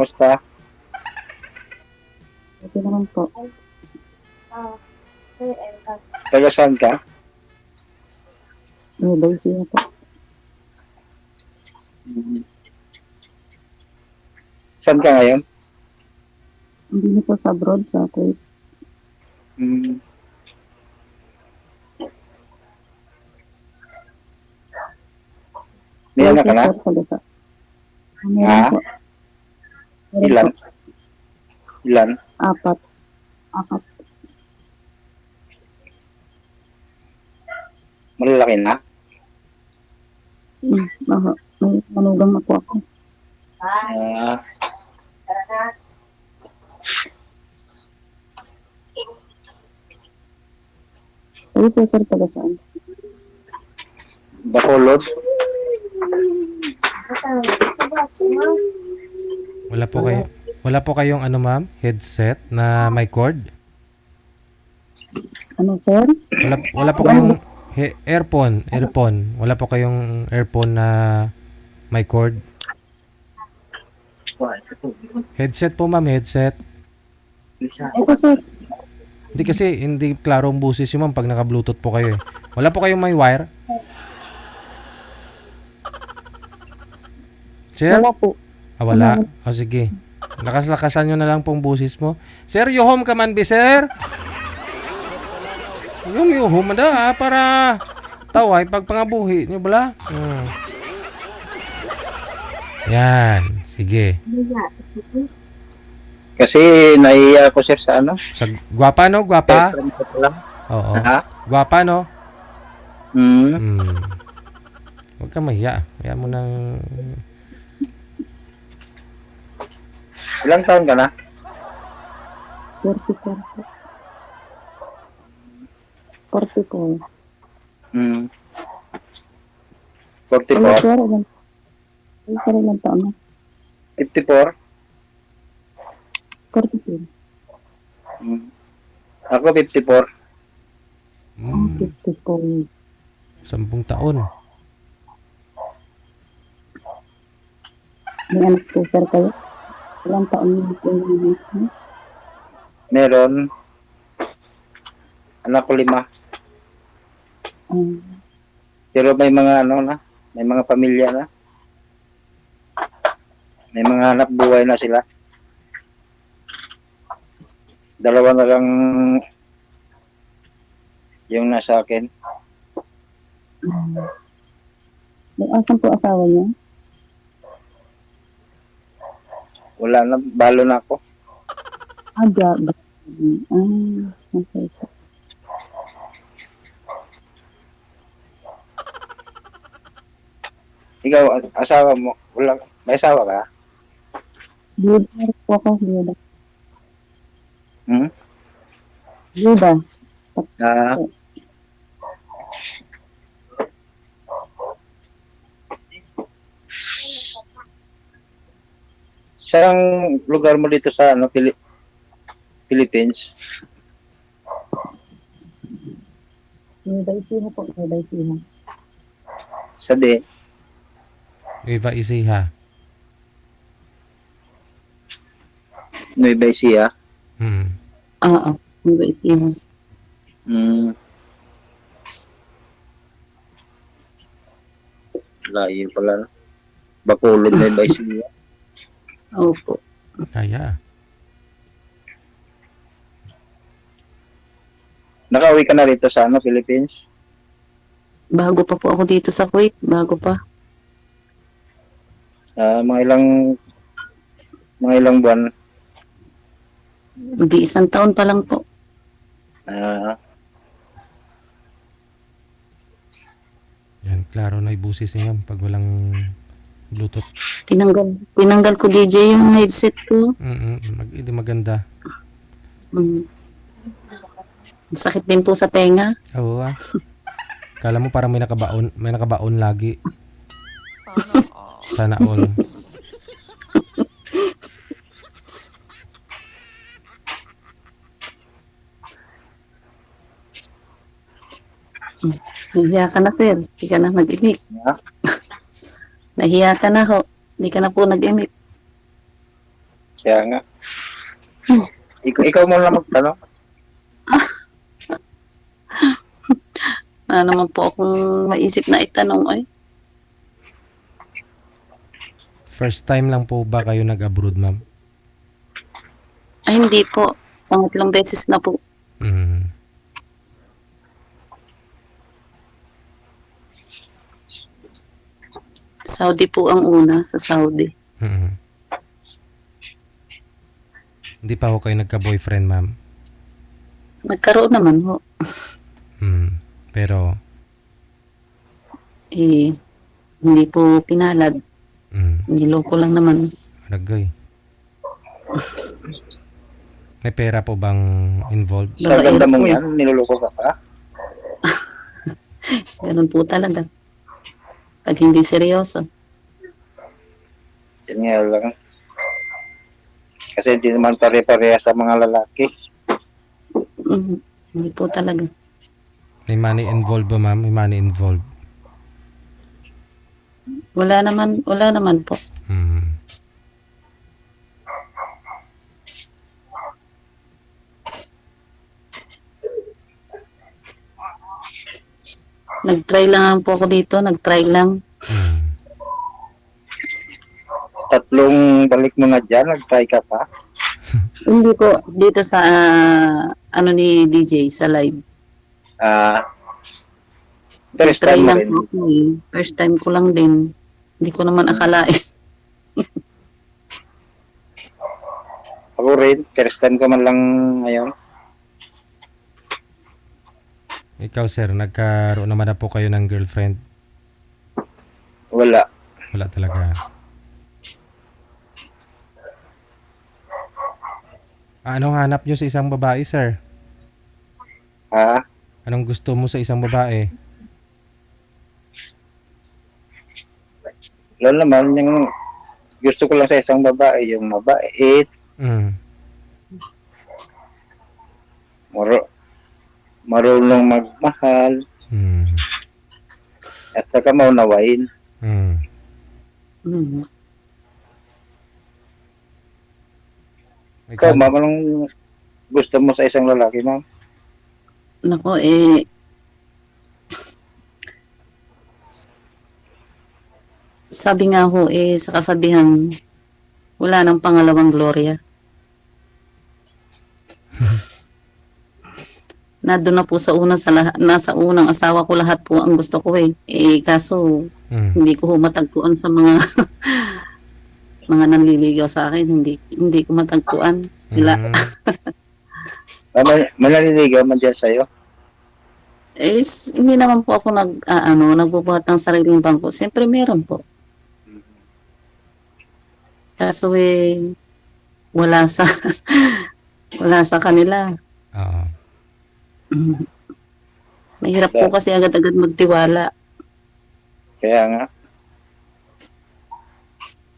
Basta, Ito naman po. taga saan ka? Nueva Ecija po. Mm. Saan ka ngayon? Hindi na po sa abroad, sa Kuwait. Mm. May Kuwait anak po, ka na? sir, talaga. Meron Ha? po. Meron Ilan? po. Ilan? Apat. Apat. Malalaki na? Aha. May manugang na po ako. Ah, Kayo po, sir, taga saan? Bacolod? Wala po kayong ano ma'am, headset na may cord? Ano, sir? Wala po kayong earphone. Wala po kayong earphone na may cord? Headset po ma'am, headset. Ito, sir. Hindi kasi hindi klaro ang boses yun ma'am pag naka-bluetooth po kayo eh. Wala po kayong may wire? Sir? Wala po. Wala. O sige. Lakas-lakasan nyo na lang pong busis mo. Sir, you home ka man be, sir? Yung home da, para taway pagpangabuhi nyo bala. Yan. Sige. Kasi naiiya ako sir sa ano? Sa gwapa no? Gwapa? Friend ko pa lang. Oo. Ha? Gwapa no? Mm. Huwag ka mahiya. Kaya mo nang... Ilang taon ka na? 44 po. 44. Mm. Ano, 44? sir? Ay, sir, ilang taon na? 54? 44. Mm. Ako 54. 54. 10 taon. May anak po, sir, kayo? Ilang taon na po yung anak mo? Meron. Anak ko 5. Pero may mga ano na, may mga pamilya na. May mga anak buhay na sila. 2 na lang yung nasa akin. May asan po asawa niya? Wala na, balo na ako. Okay. Ikaw, asawa mo, wala, may asawa ka? Biyuda po ako, biyuda. Hmm? Biyuda. Ah, saan lugar mo dito sa ano, Philippines? Nueva Ecija po, Nueva Ecija. Sa de, Nueva Ecija. Nueva Ecija. Oo, Nueva Ecija. Hmm. Layo pala. No? Bacolod, Nueva Ecija. Opo. Kaya. Nakauwi ka na rito sa ano, Philippines? Bago pa po ako dito sa Kuwait. Bago pa. Mga ilang buwan. Hindi, 1 taon pa lang po. Yan, klaro na ibusis niya pag walang Bluetooth. Tinanggal ko DJ yung headset ko. Hindi maganda. Sakit din po sa tenga. Oo Kala mo parang may nakabaon lagi. Sana all. Nahiya ka na, sir. Hindi ka na nag-imik. Ha? Nahiya ka na ho. Hindi ka na po nag-imik. Kaya nga. Ikaw mo lang magtanong. Wala naman po akong maisip na itanong ay. First time lang po ba kayo nag-abroad, ma'am? Ay, hindi po. Pangatlong beses na po. Mm. Saudi po ang una, sa Saudi. Mm. Hindi pa ho kayo nagka-boyfriend, ma'am? Nagkaroon naman ho. Mm. Pero, Eh, hindi po pinalad. Niloko lang naman. Aragay. May pera po bang involved? Sa Babaero ganda mong po. yan, niloloko ka pa. Ganun po talaga. Pag hindi seryoso. Yan nga lang. Kasi hindi naman pare-pareha sa mga lalaki. Hindi po talaga. May money involved ba, ma'am? May money involved. Wala naman po. Mm. Nag-try lang po ako dito, nag-try lang. Mm. Tatlong balik mo na dyan, nag-try ka pa. Hindi po, dito sa, ano ni DJ, sa live. First Nag-try time mo lang rin. po ako eh. First time ko lang din. Hindi ko naman akalain. Ako rin, first time ko man lang ngayon. Ikaw, sir, nagkaroon naman na po kayo ng girlfriend? Wala. Wala talaga. Anong hanap nyo sa isang babae, sir? Ha? Anong gusto mo sa isang babae? Lalo naman, yung gusto ko lang sa isang babae, yung mabait, Mm. marunong magmahal, Mm. at saka maunawain. Mm. Hmm. Ikaw, ma'am, anong gusto mo sa isang lalaki, ma'am? Nako eh, sabi nga ho eh, sa kasabihan, wala nang pangalawang Gloria. Nandun na po sa una sa lahat, nasa unang asawa ko lahat po ang gusto ko eh. Eh kaso Mm. hindi ko ho matagpuan sa mga mga nanliligaw sa akin, hindi ko matagpuan. Wala. Mm. Manaliligaw man dyan sa'yo. Eh, hindi naman po ako nagbubuhat ng sariling bangko. Siyempre meron po. Kaso eh, wala sa wala sa kanila. Oo. Mahirap po kasi agad-agad magtiwala. Kaya nga.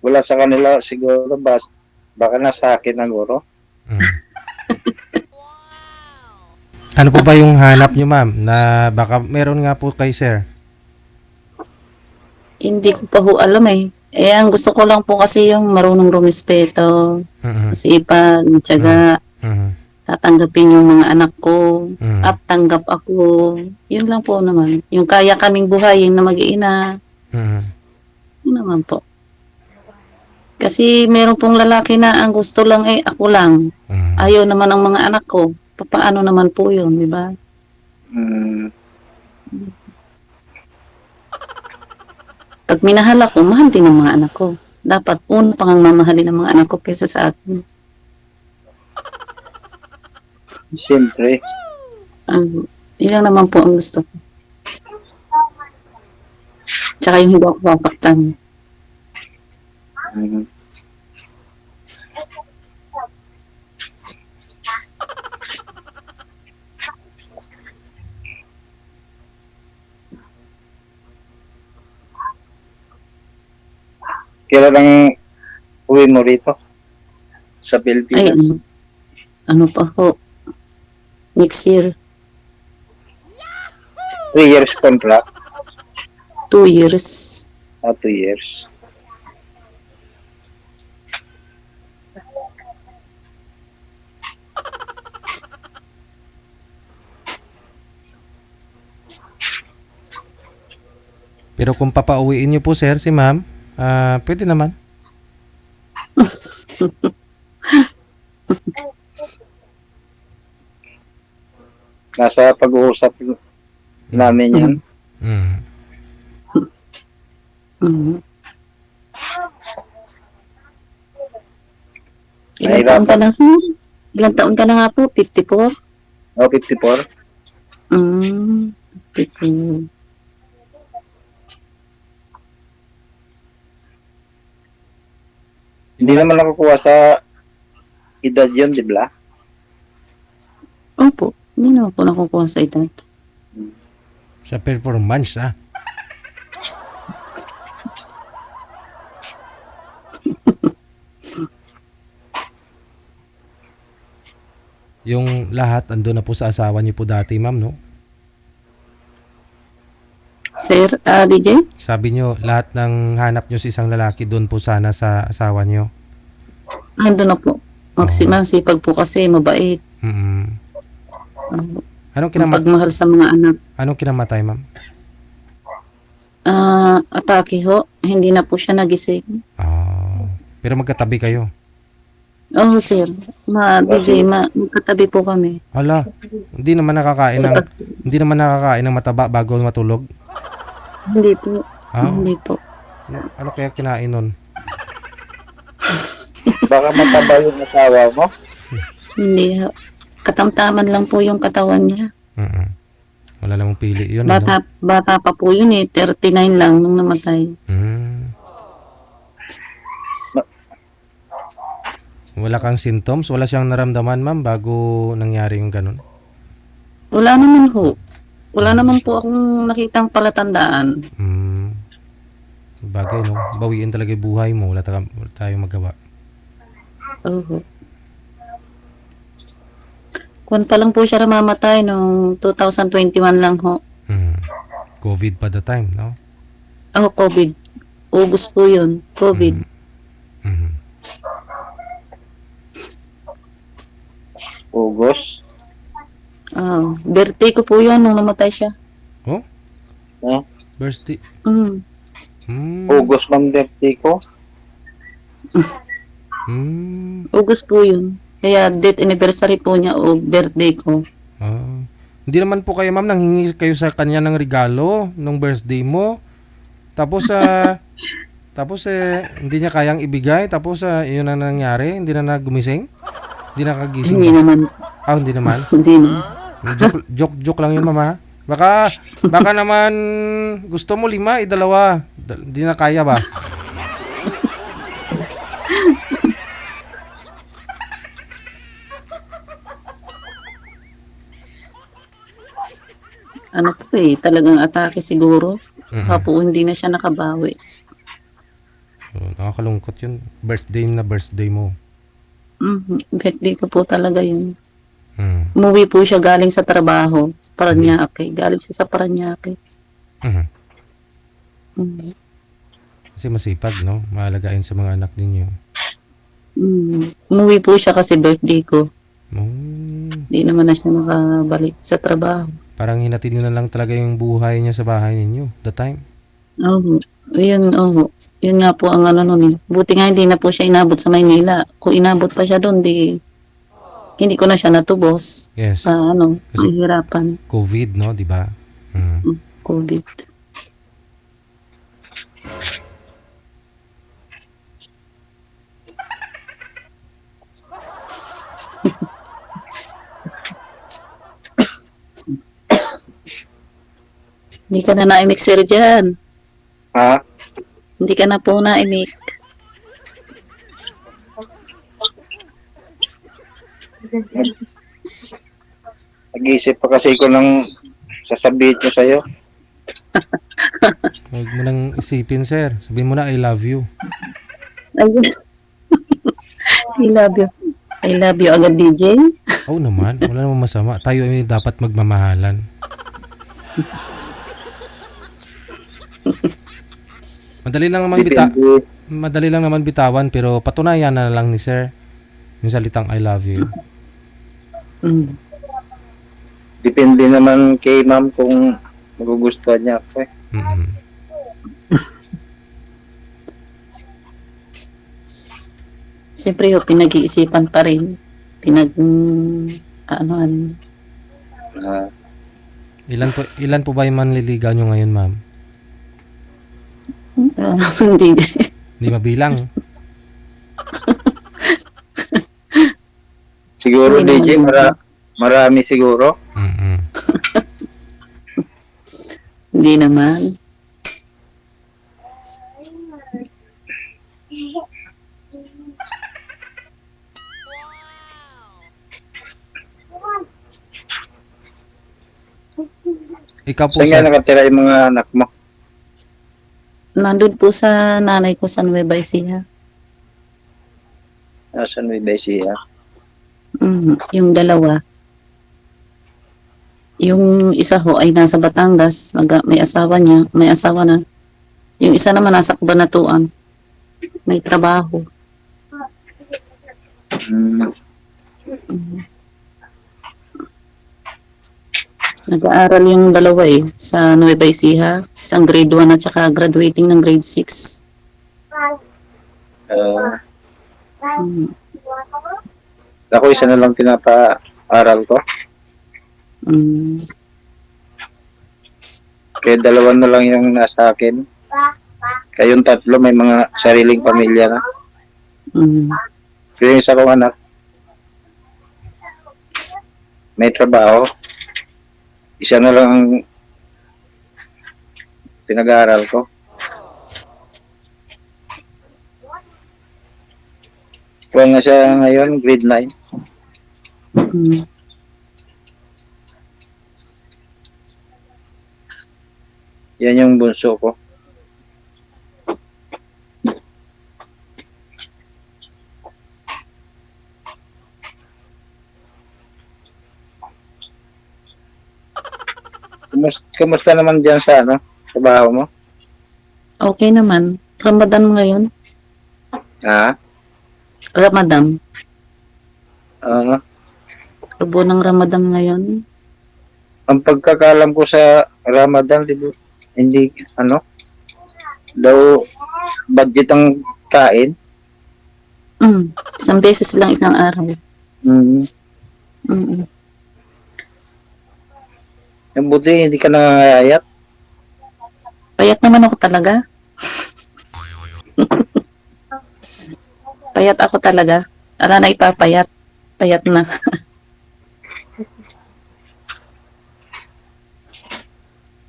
Wala sa kanila siguro, baka nasa akin na guro. Mm. Ano po ba yung hanap nyo, ma'am? Na baka meron nga po kay sir. Hindi ko pa ho alam eh. Eh, ang gusto ko lang po kasi yung marunong rumispeto, Mm. masipag, tiyaga, Mm. tatanggapin yung mga anak ko, Mm. at tanggap ako. Yun lang po naman. Yung kaya kaming buhayin na mag-iina, Mm. yun naman po. Kasi meron pong lalaki na ang gusto lang eh, ako lang. Mm. Ayaw naman ang mga anak ko. Paano naman po yun, di ba? Pag minahal ako, mahal din ang mga anak ko. Dapat una pang ang mamahalin ng mga anak ko kaysa sa akin. Siyempre. Yun lang naman po ang gusto ko. Tsaka yung hindi ako sasaktan. Mm. Kailan ang uwi mo rito? Sa Ay, Pilipinas? ano pa ho? Next year, 3 years contract? 2 years. 2 years. Pero kung papauwiin niyo po, sir, si ma'am, pwede naman. Nasa pag-uusap namin yan. Mm. Mhm. Ilang Mahirap. taon ka na, sir? Ilang taon ka na nga po? 54? O, 54. Mm, 54. Hindi naman nakukuha sa edad yun, di ba? Opo, hindi naman po nakukuha sa edad. Sa performance, Yung lahat, ando na po sa asawa niyo po dati, ma'am, no? Sir, DJ? Sabi niyo, lahat ng hanap niyo sa isang lalaki, doon po sana sa asawa niyo. Ando na po. Masipag po kasi, mabait. Mm. Uh, Anong kinamatay, Pagmahal sa mga anak. anong kinamatay, ma'am? Atake ho, hindi na po siya nagising. Pero magkatabi kayo. Oo, sir. DJ, magkatabi po kami. Hala, hindi naman nakakain Sa ng pag- hindi naman nakakain ng mataba bago matulog. Hindi po. Ah, Hindi po. ano kaya kinain nun? Baka mataba yung asawa mo. Hindi ho. Katamtaman lang po yung katawan niya. Mm. Wala namang pili yun. Ano? Bata pa po yun eh. 39 lang nung namatay. Wala kang symptoms? Wala siyang naramdaman, ma'am, bago nangyari yung ganun? Wala naman ho. Wala naman po akong nakitang palatandaan. Bagay, no? Bawiin talaga yung buhay mo. Wala tayong magawa. Oo. Kung pa lang po siya namamatay noong 2021 lang ho. COVID pa the time, no? COVID. August po yun. COVID. August. Birthday ko po yun nung namatay siya. Oh? Huh? Birthday? August mang birthday ko. August po yun. Kaya date anniversary po niya o birthday ko. Hindi naman po kayo, ma'am, nanghingi kayo sa kanya ng regalo nung birthday mo. Tapos, hindi niya kayang ibigay. Tapos, yun ang nangyari. Hindi na gumising. Hindi na kagising. Hindi naman. Hindi naman. Hindi naman. Joke lang yun, mama. Baka naman gusto mo 5, 2. Hindi na kaya ba? Ano po talagang atake siguro. Baka po hindi na siya nakabawi. Nakakalungkot yun. Birthday mo. Birthday ko po talaga yun. Umuwi po siya galing sa trabaho. Sa Paranaque. Galing siya sa Paranaque. Kasi masipag, no? Mahalagain sa mga anak ninyo. Umuwi po siya kasi birthday ko. Hindi naman na siya nakabalik sa trabaho. Parang hinatid nyo na lang talaga yung buhay niya sa bahay ninyo. The time. Yun nga po ang ano nun. Buti nga hindi na po siya inabot sa Maynila. Kung inabot pa siya doon, hindi ko na siya natubos. Yes. Sa Kasi hirapan. COVID, no? Diba? COVID. Hindi ka na naimik, sir, dyan. Ha? Hindi ka na po naimik. Nag-iisip pa kasi ko ng sasabihin ko sa'yo. Huwag mo nang isipin, sir. Sabihin mo na, I love you. Ayun. I love you. I love you agad, DJ. Oo naman. Wala namang masama. Tayo ay dapat magmamahalan. Madali lang naman bitawan, pero patunayan na lang ni sir yung salitang I love you. Depende naman kay ma'am kung magugustuhan niya ako eh. Siyempre, pinag-iisipan pa rin. Ano, Ah, Ilan po ba yung manliligaw nyo ngayon, ma'am? hindi. Hindi mabilang. siguro, Hindi DJ, naman. marami siguro. Mm-mm. Hindi naman. Ikaw po, Saan nga sir. nakatira yung mga anak mo? Nandun po sa nanay ko sa Nueva Ecija. Nasa Nueva Ecija. Yung dalawa. Yung isa ho ay nasa Batangas. May asawa niya. May asawa na. Yung isa naman nasa Cabanatuan. May trabaho. Mm. Nag-aaral yung dalawa sa Nueva Ecija. Isang grade 1 at saka graduating ng grade 6. Ah, Mm. ako isa na lang pinapa-aral ko. Mm. Kaya dalawa na lang yung nasa akin. Kayong tatlo may mga sariling pamilya na. Mm. Pero yung isa kong anak, may trabaho. Isa na lang ang pinag-aaral ko. Kuha nga siya ngayon, grade 9. Mm. Yan yung bunso ko. Kumusta naman dyan sa trabaho mo? Okay naman. Ramadan ngayon. Ha? Ramadan. Ah, Rubo ng Ramadan ngayon. ang pagkakalam ko sa Ramadan, hindi, daw budget ang kain. Isang beses lang isang araw. Mm. Mm. Yung buti, hindi ka nangangayayat. Payat naman ako talaga. Payat ako talaga. Ala na ipapayat. Payat na.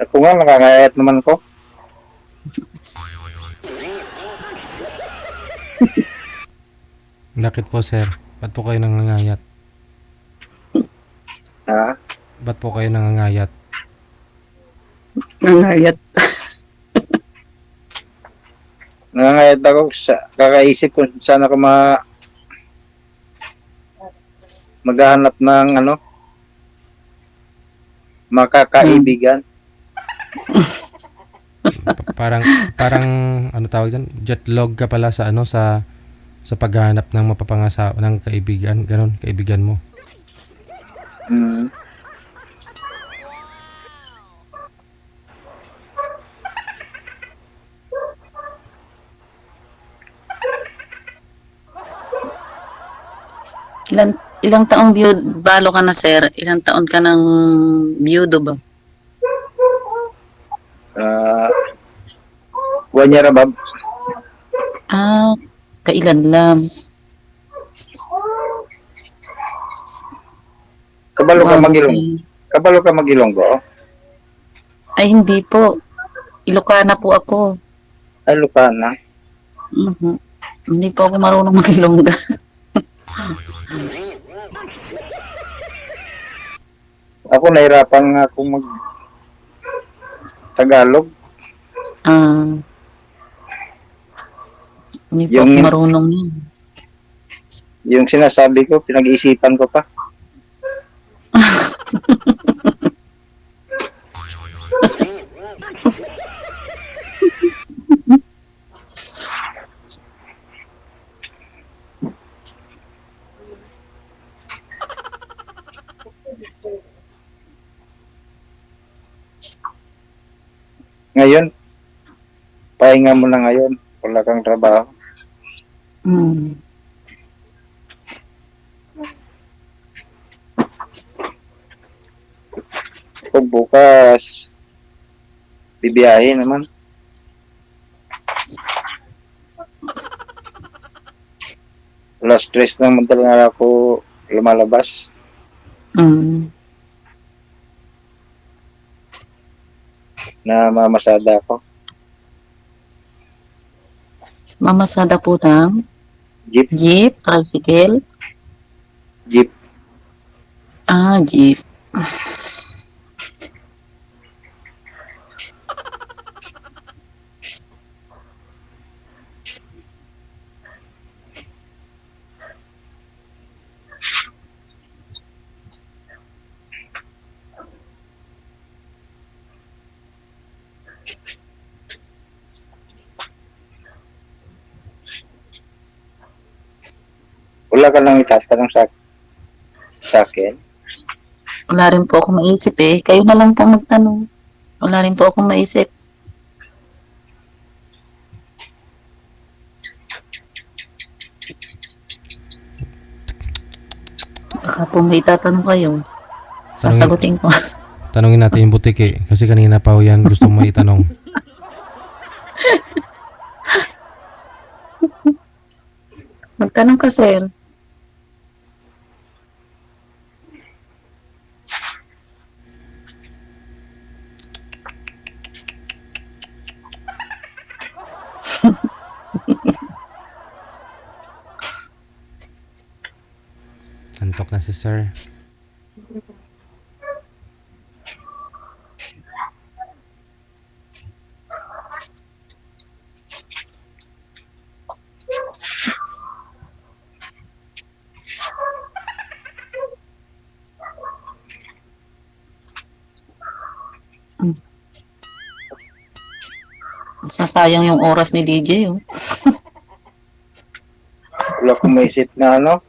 Ako nga, nakangayayat naman ko. Bakit po, sir? Ba't po kayo nangangayat? Ha? Ba't po kayo nangangayat? Nangayat. Nangangayat ako kakaisip kung saan ako maghahanap ng makakaibigan. Parang ano tawag diyan? Jetlog ka pala sa sa paghahanap ng mapapangasawa ng kaibigan, ganon, kaibigan mo. Mm. Ilang taong balo ka na, sir? Ilang taon ka ng biyudo ba? 1 year above. Kailan lang. Kabalo ka Wow, magilong. Kabalo ka magilonggo. Ay, hindi po. Ilocana po ako. Ay, Lucana. Mhm. Hindi po ako marunong mag-Ilongga. Ako nahirapan nga akong mag Tagalog. Hindi po ako marunong yun. Yung sinasabi ko, pinag-iisipan ko pa. Ngayon, pahinga mo na ngayon. Wala kang trabaho. Hmm. Kung bukas, bibiyahe naman. Wala stress na madaling araw ko lumalabas. Hmm. Na mamasada ko. Mamasada po ng Jeep, jeep, tricycle. jeep. Ah, jeep. Wala ka lang itatanong sa akin. Wala rin po akong maisip eh. Kayo na lang po magtanong. Wala rin po akong maisip. Baka po may tatanong kayo. Sasagutin ko. Tanungin natin yung butiki kasi kanina pa ho yan gusto mo itanong. Magtanong ka, sir. Antok na si sir. Sasayang yung oras ni DJ, oh. Wala akong maisip na ano.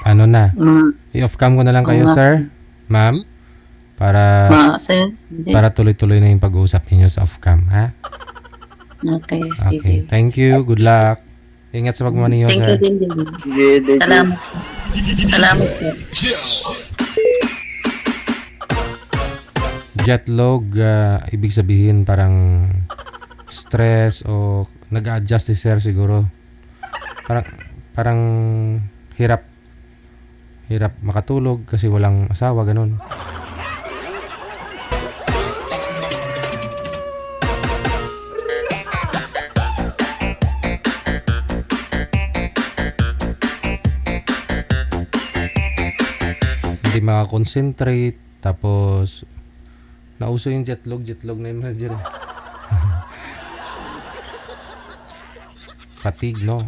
Paano na? Mm, I-off cam ko na lang kayo, Oo nga. sir. Ma'am. Para sir. Hindi. para tuloy-tuloy na yung pag-uusap ninyo sa off cam, ha? Okay, Okay. sige. Thank you. Good luck. Ingat sa pagmamaneho, Thank sir. you din, din. Sige, DJ. Salamat. Salamat po. Jetlog, ibig sabihin parang stress o nag-a-adjust si sir siguro. Parang hirap makatulog kasi walang asawa, ganun. Hindi makakonsentrate, tapos nauso yung jetlog na yung manager. Fatigue, no?